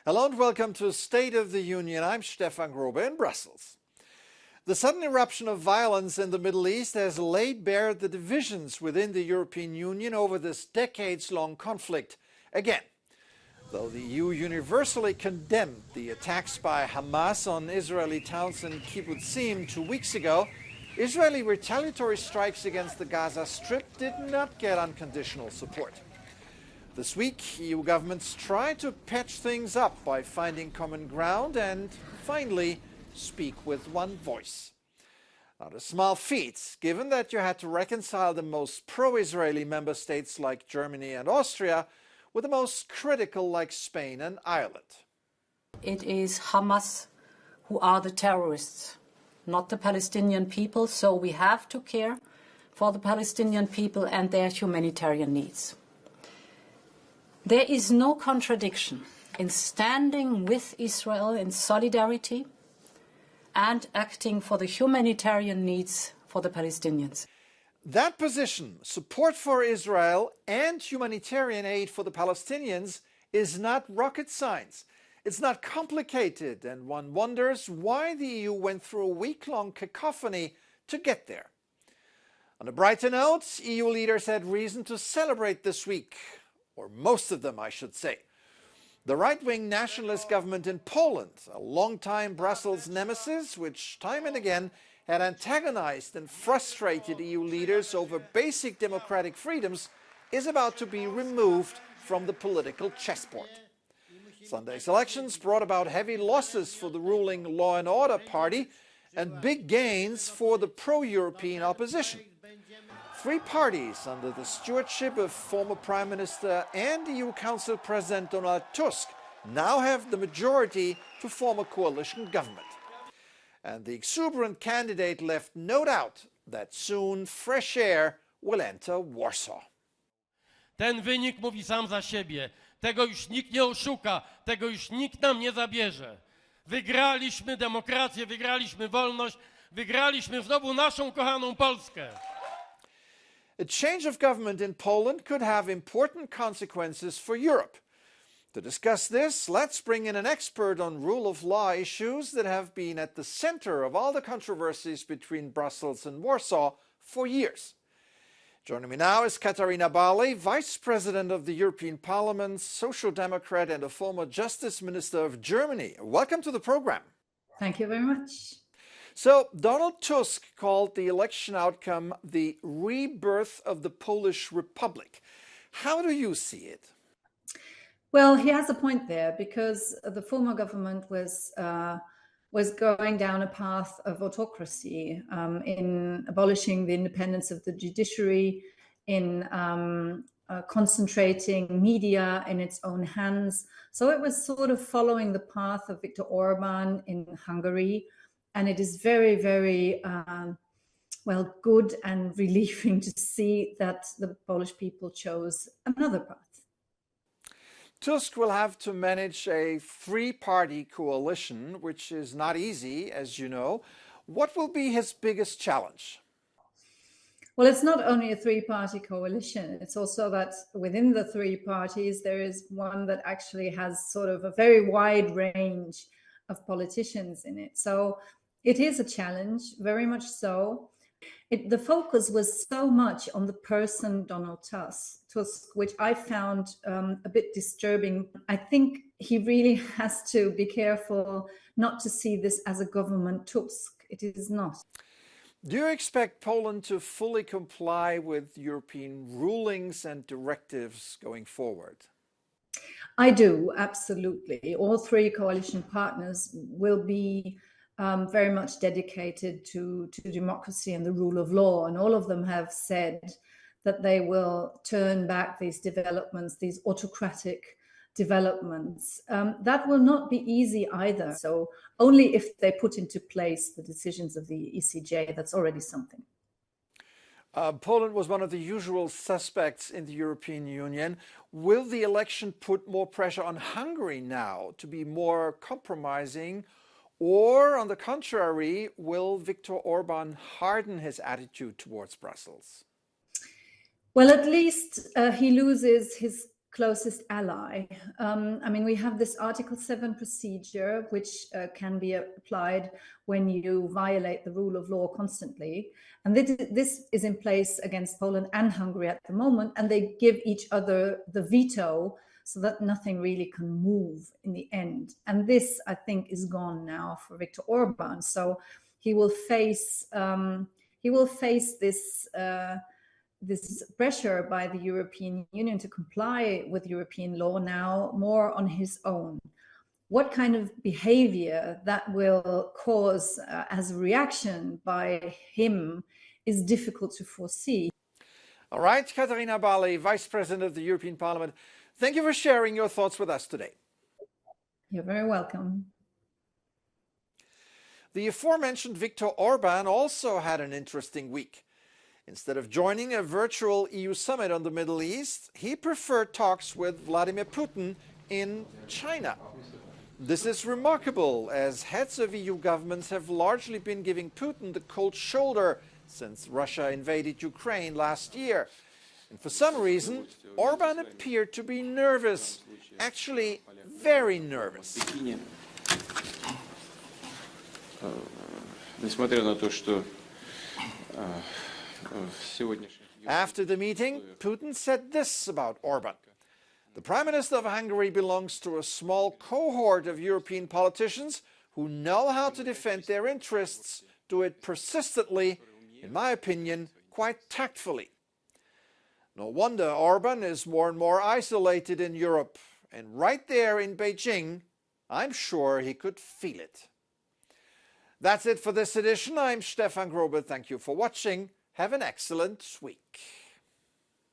Hello and welcome to State of the Union. I'm Stefan Grobe in Brussels. The sudden eruption of violence in the Middle East has laid bare the divisions within the European Union over this decades-long conflict. Again, though the EU universally condemned the attacks by Hamas on Israeli towns and kibbutzim 2 weeks ago, Israeli retaliatory strikes against the Gaza Strip did not get unconditional support. This week, EU governments tried to patch things up by finding common ground and, finally, speak with one voice. Not a small feat, given that you had to reconcile the most pro-Israeli member states like Germany and Austria with the most critical like Spain and Ireland. It is Hamas who are the terrorists, not the Palestinian people, so we have to care for the Palestinian people and their humanitarian needs. There is no contradiction in standing with Israel in solidarity and acting for the humanitarian needs for the Palestinians. That position, support for Israel and humanitarian aid for the Palestinians, is not rocket science. It's not complicated, and one wonders why the EU went through a week-long cacophony to get there. On a brighter note, EU leaders had reason to celebrate this week. Or most of them, I should say. The right-wing nationalist government in Poland, a long-time Brussels nemesis, which time and again had antagonized and frustrated EU leaders over basic democratic freedoms, is about to be removed from the political chessboard. Sunday's elections brought about heavy losses for the ruling Law and Order party and big gains for the pro-European opposition. Three parties under the stewardship of former Prime Minister and EU Council President Donald Tusk now have the majority to form a coalition government. And the exuberant candidate left no doubt that soon fresh air will enter Warsaw. Ten wynik mówi sam za siebie. Tego już nikt nie oszuka, tego już nikt nam nie zabierze. Wygraliśmy demokrację, wygraliśmy wolność, wygraliśmy znowu naszą kochaną Polskę. A change of government in Poland could have important consequences for Europe. To discuss this, let's bring in an expert on rule of law issues that have been at the center of all the controversies between Brussels and Warsaw for years. Joining me now is Katarina Barley, Vice President of the European Parliament, Social Democrat and a former Justice Minister of Germany. Welcome to the program. Thank you very much. So, Donald Tusk called the election outcome the rebirth of the Polish Republic. How do you see it? Well, he has a point there because the former government was going down a path of autocracy in abolishing the independence of the judiciary, in concentrating media in its own hands. So it was sort of following the path of Viktor Orbán in Hungary. And it is very, very, good and relieving to see that the Polish people chose another path. Tusk will have to manage a three-party coalition, which is not easy, as you know. What will be his biggest challenge? Well, it's not only a three-party coalition. It's also that within the three parties, there is one that actually has sort of a very wide range of politicians in it. So it is a challenge, very much so. The focus was so much on the person Donald Tusk, which I found a bit disturbing. I think he really has to be careful not to see this as a government Tusk. It is not. Do you expect Poland to fully comply with European rulings and directives going forward? I do, absolutely. All three coalition partners will be very much dedicated to democracy and the rule of law. And all of them have said that they will turn back these developments, these autocratic developments. That will not be easy either. So only if they put into place the decisions of the ECJ, that's already something. Poland was one of the usual suspects in the European Union. Will the election put more pressure on Hungary now to be more compromising? Or, on the contrary, will Viktor Orbán harden his attitude towards Brussels? Well, at least he loses his closest ally. I mean, we have this Article 7 procedure, which can be applied when you violate the rule of law constantly. And this is in place against Poland and Hungary at the moment, and they give each other the veto so that nothing really can move in the end. And this, I think, is gone now for Viktor Orbán. So he will face this this pressure by the European Union to comply with European law now more on his own. What kind of behavior that will cause as a reaction by him is difficult to foresee. All right, Katharina Barley, Vice President of the European Parliament, thank you for sharing your thoughts with us today. You're very welcome. The aforementioned Viktor Orbán also had an interesting week. Instead of joining a virtual EU summit on the Middle East, he preferred talks with Vladimir Putin in China. This is remarkable, as heads of EU governments have largely been giving Putin the cold shoulder since Russia invaded Ukraine last year. And for some reason, Orbán appeared to be nervous, actually very nervous. After the meeting, Putin said this about Orbán. The Prime Minister of Hungary belongs to a small cohort of European politicians who know how to defend their interests, do it persistently, in my opinion, quite tactfully. No wonder Orbán is more and more isolated in Europe, and right there in Beijing, I'm sure he could feel it. That's it for this edition. I'm Stefan Grobe. Thank you for watching. Have an excellent week.